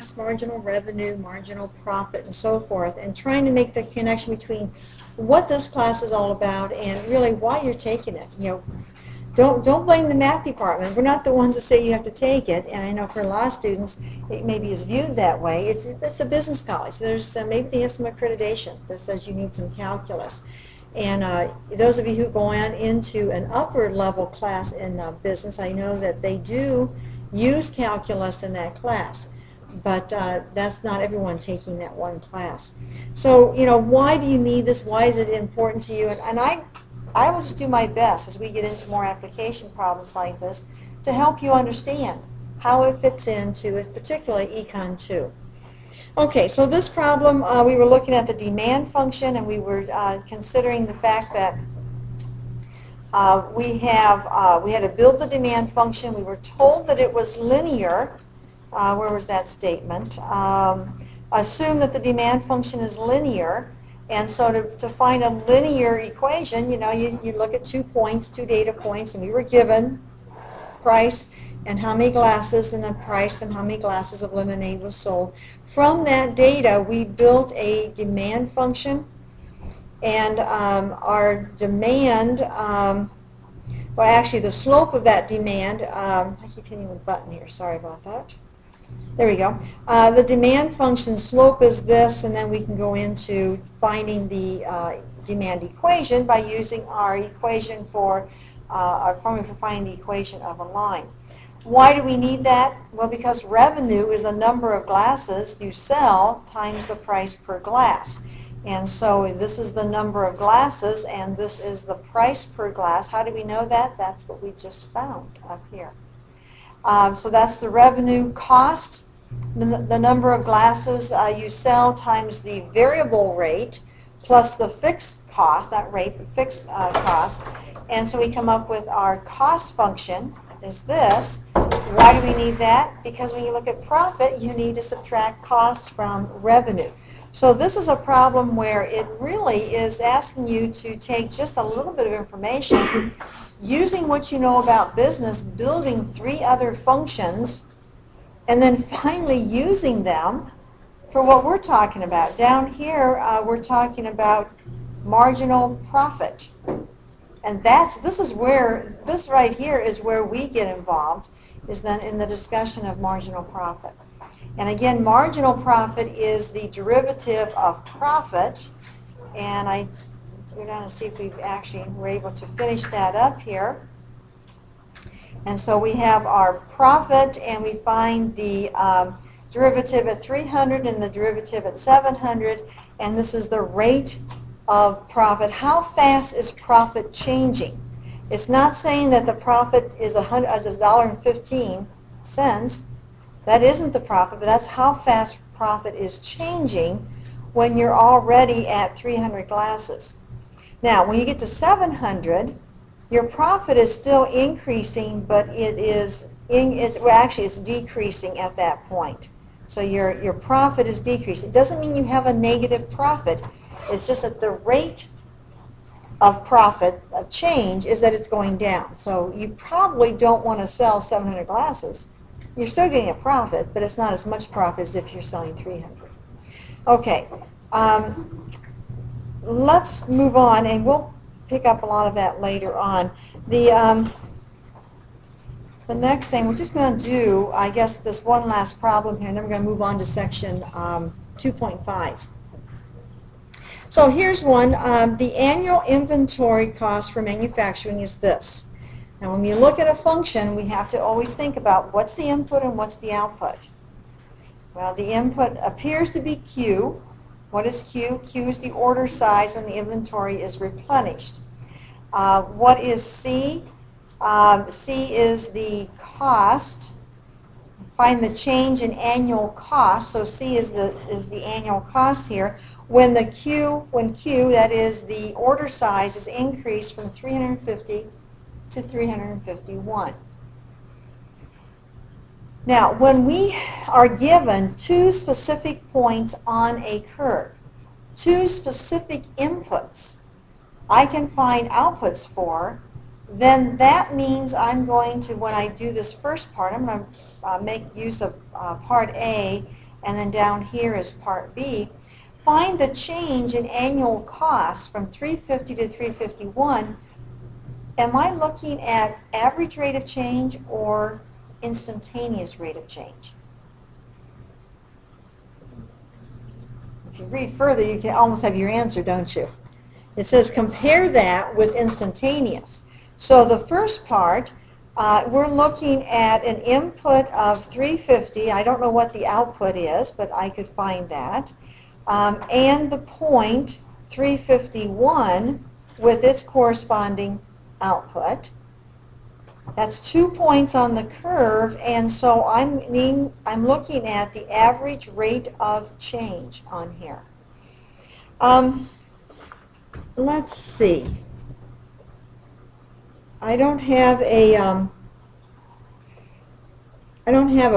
class, marginal revenue, marginal profit, and so forth, and trying to make the connection between what this class is all about and really why you're taking it. Don't blame the math department. We're not the ones that say you have to take it, and I know for a lot of students it maybe is viewed that way. It's a business college. There's maybe they have some accreditation that says you need some calculus. And those of you who go on into an upper level class in business, I know that they do use calculus in that class, but that's not everyone taking that one class. So, why do you need this? Why is it important to you? And I will just do my best as we get into more application problems like this to help you understand how it fits into, particularly Econ 2. Okay, so this problem, we were looking at the demand function, and we were considering the fact that we had to build the demand function. We were told that it was linear. Where was that statement? Assume that the demand function is linear. And so to find a linear equation, you look at 2 points, 2 data points, and we were given price and how many glasses, and the price and how many glasses of lemonade was sold. From that data, we built a demand function, and our demand, well, actually the slope of that demand, I keep hitting the button here, sorry about that. There we go. The demand function slope is this, and then we can go into finding the demand equation by using our equation for our formula for finding the equation of a line. Why do we need that? Well, because revenue is the number of glasses you sell times the price per glass. And so this is the number of glasses, and this is the price per glass. How do we know that? That's what we just found up here. So that's the revenue cost, the number of glasses you sell times the variable rate plus the fixed cost, not rate, but fixed cost. And so we come up with our cost function is this. Why do we need that? Because when you look at profit, you need to subtract cost from revenue. So this is a problem where it really is asking you to take just a little bit of information, using what you know about business, building 3 other functions, and then finally using them for what we're talking about. Down here, we're talking about marginal profit. And this right here is where we get involved, is then in the discussion of marginal profit. And again, marginal profit is the derivative of profit, and I go down and see if we've actually were able to finish that up here. And so we have our profit, and we find the derivative at 300 and the derivative at 700, and this is the rate of profit. How fast is profit changing? It's not saying that the profit is $1.15. That isn't the profit, but that's how fast profit is changing when you're already at 300 glasses. Now, when you get to 700, your profit is still increasing, but it's decreasing at that point. So your profit is decreasing. It doesn't mean you have a negative profit. It's just that the rate of profit of change is that it's going down. So you probably don't want to sell 700 glasses. You're still getting a profit, but it's not as much profit as if you're selling 300. Okay, let's move on, and we'll pick up a lot of that later on. The next thing, we're just going to do, I guess, this one last problem here, and then we're going to move on to section 2.5. So here's one. The annual inventory cost for manufacturing is this. Now, when we look at a function, we have to always think about what's the input and what's the output. Well, the input appears to be Q. What is Q? Q is the order size when the inventory is replenished. What is C? C is the cost. Find the change in annual cost. So C is the annual cost here. When Q, that is the order size, is increased from 350 to 351. Now, when we are given 2 specific points on a curve, 2 specific inputs I can find outputs for, then that means I'm going to, when I do this first part, I'm going to make use of part A, and then down here is part B. Find the change in annual costs from 350 to 351. Am I looking at average rate of change or instantaneous rate of change? If you read further, you can almost have your answer, don't you? It says compare that with instantaneous. So the first part, we're looking at an input of 350. I don't know what the output is, but I could find that. And the point 351 with its corresponding output. That's 2 points on the curve, and so I'm looking at the average rate of change on here. Let's see. I don't have a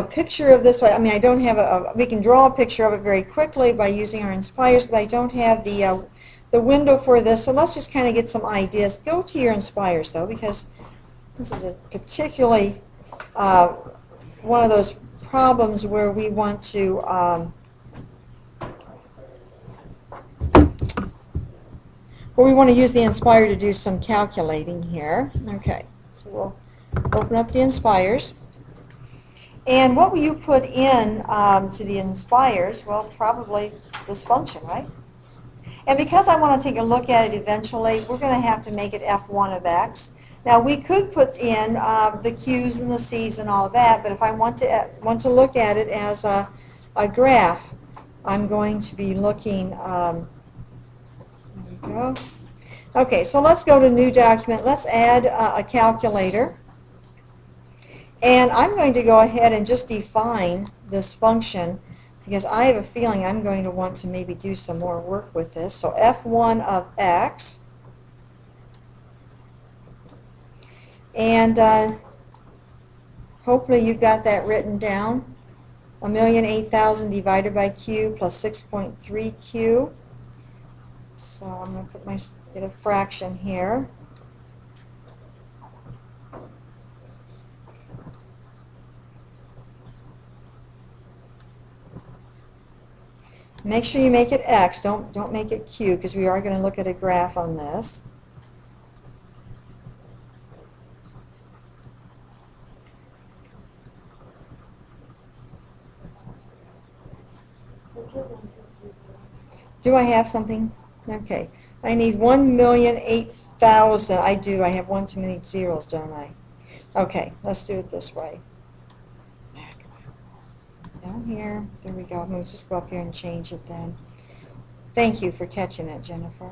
picture of this. I mean, I don't have we can draw a picture of it very quickly by using our Inspires, but I don't have the window for this. So let's just kind of get some ideas. Go to your Inspires, though, because this is a particularly one of those problems where we want to use the Inspire to do some calculating here. Okay, so we'll open up the Inspires. And what will you put in to the Inspires? Well, probably this function, right? And because I want to take a look at it eventually, we're going to have to make it f1 of x. Now, we could put in the q's and the c's and all that, but if I want to look at it as a graph, I'm going to be looking. There we go. Okay, so let's go to New Document. Let's add a calculator. And I'm going to go ahead and just define this function because I have a feeling I'm going to want to maybe do some more work with this. So f1 of x. And hopefully you got that written down. 1,008,000 divided by q plus 6.3q. So I'm going to get a fraction here. Make sure you make it x. Don't make it q because we are going to look at a graph on this. Do I have something? Okay. I need 1,008,000. I do. I have one too many zeros, don't I? Okay. Let's do it this way. Down here. There we go. Let's just go up here and change it then. Thank you for catching that, Jennifer.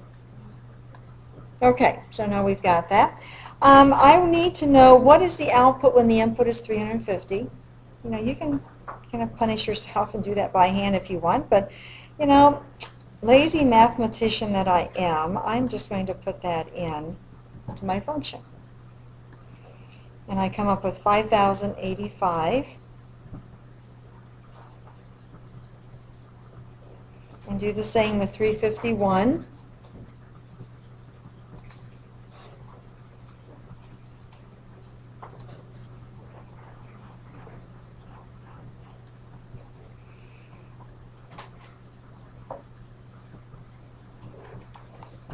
Okay. So now we've got that. I need to know what is the output when the input is 350. You know, you can kind of punish yourself and do that by hand if you want, but you know, lazy mathematician that I am, I'm just going to put that in to my function. And I come up with 5,085. And do the same with 351.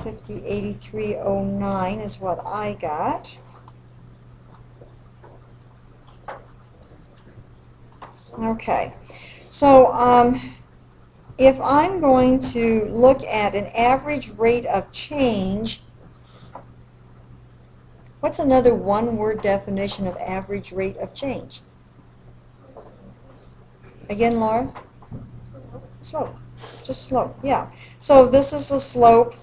$50.8309 is what I got. Okay, so if I'm going to look at an average rate of change, what's another one-word definition of average rate of change? Again, Laura? Slope. Just slope, yeah. So this is the slope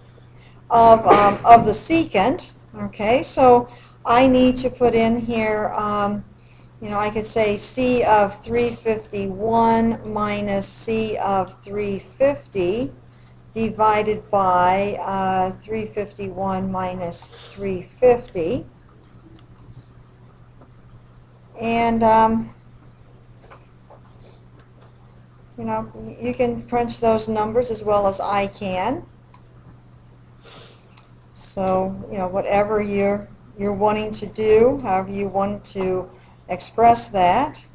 of the secant. Okay, so I need to put in here, you know, I could say C of 351 minus C of 350 divided by 351 minus 350. And, you know, you can crunch those numbers as well as I can. So, you know, whatever you're wanting to do, however you want to express that.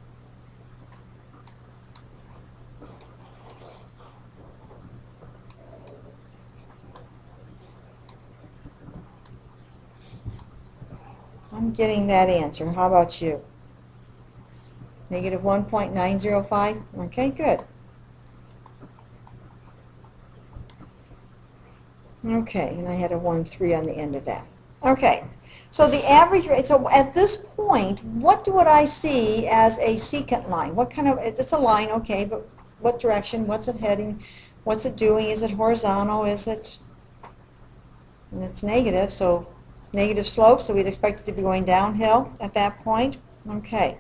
not getting that answer. How about you? Negative 1.905? Okay, good. Okay, and I had a 1.3 on the end of that. Okay, so the average rate, so at this point, what would I see as a secant line? What kind of, it's a line, okay, but what direction, what's it heading, what's it doing, is it horizontal, is it, and it's negative, so negative slope, so we'd expect it to be going downhill at that point. Okay,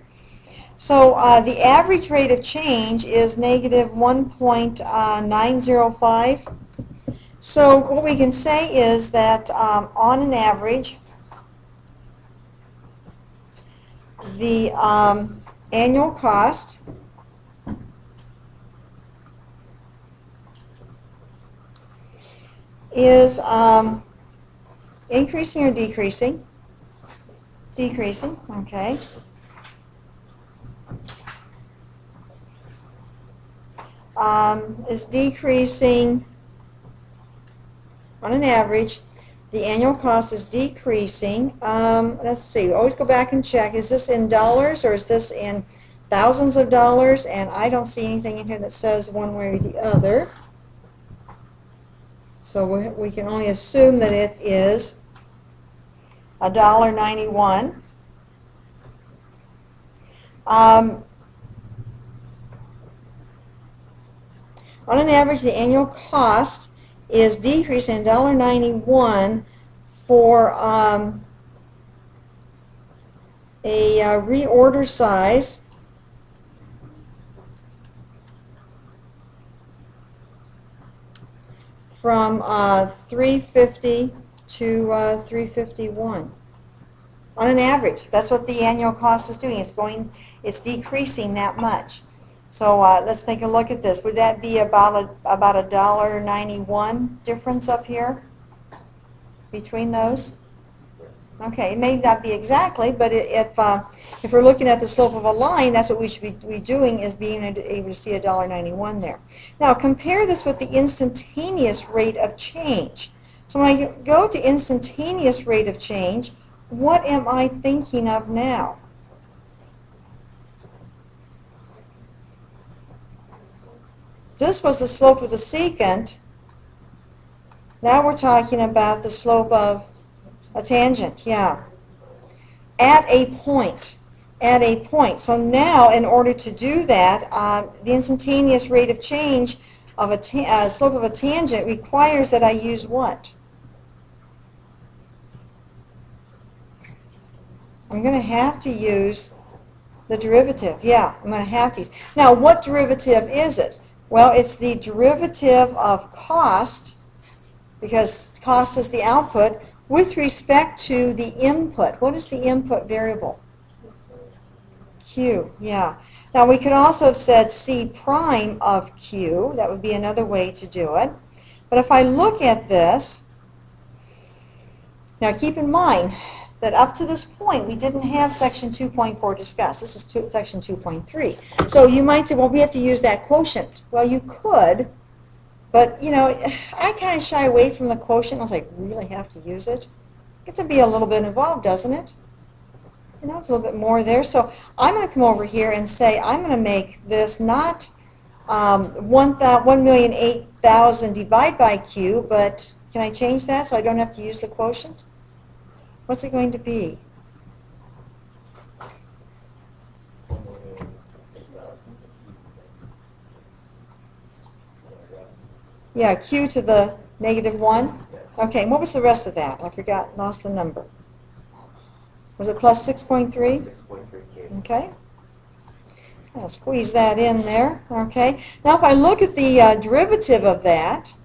so the average rate of change is negative 1.905. So what we can say is that on an average, the annual cost is increasing or decreasing? Decreasing, okay. Is decreasing on an average. The annual cost is decreasing. Let's see, always go back and check. Is this in dollars or is this in thousands of dollars? And I don't see anything in here that says one way or the other. So we can only assume that it is $1.91. On an average, the annual cost is decreasing $1.91 for a reorder size from 350 to 351. On an average, that's what the annual cost is doing. It's decreasing that much. So let's take a look at this. Would that be about $1.91 difference up here between those? Okay, it may not be exactly, but if we're looking at the slope of a line, that's what we should be doing, is being able to see $1.91 there. Now compare this with the instantaneous rate of change. So when I go to instantaneous rate of change, what am I thinking of now? This was the slope of the secant. Now we're talking about the slope of a tangent, yeah. At a point. At a point. So now, in order to do that, the instantaneous rate of change of a slope of a tangent requires that I use what? I'm going to have to use the derivative. Yeah, I'm going to have to use. Now, what derivative is it? Well, it's the derivative of cost, because cost is the output, with respect to the input. What is the input variable? Q, yeah. Now, we could also have said C prime of Q. That would be another way to do it. But if I look at this, now keep in mind that up to this point, we didn't have section 2.4 discussed. This is section 2.3. So you might say, well, we have to use that quotient. Well, you could, but, you know, I kind of shy away from the quotient. I was like, really have to use it? It gets to be a little bit involved, doesn't it? You know, it's a little bit more there. So I'm going to come over here and say I'm going to make this not 1,008,000 divided by Q, but can I change that so I don't have to use the quotient? What's it going to be? Yeah, Q to the -1. Okay, and what was the rest of that? I forgot, lost the number. Was it plus 6.3? 6.3. Okay. I'll squeeze that in there. Okay. Now if I look at the derivative of that,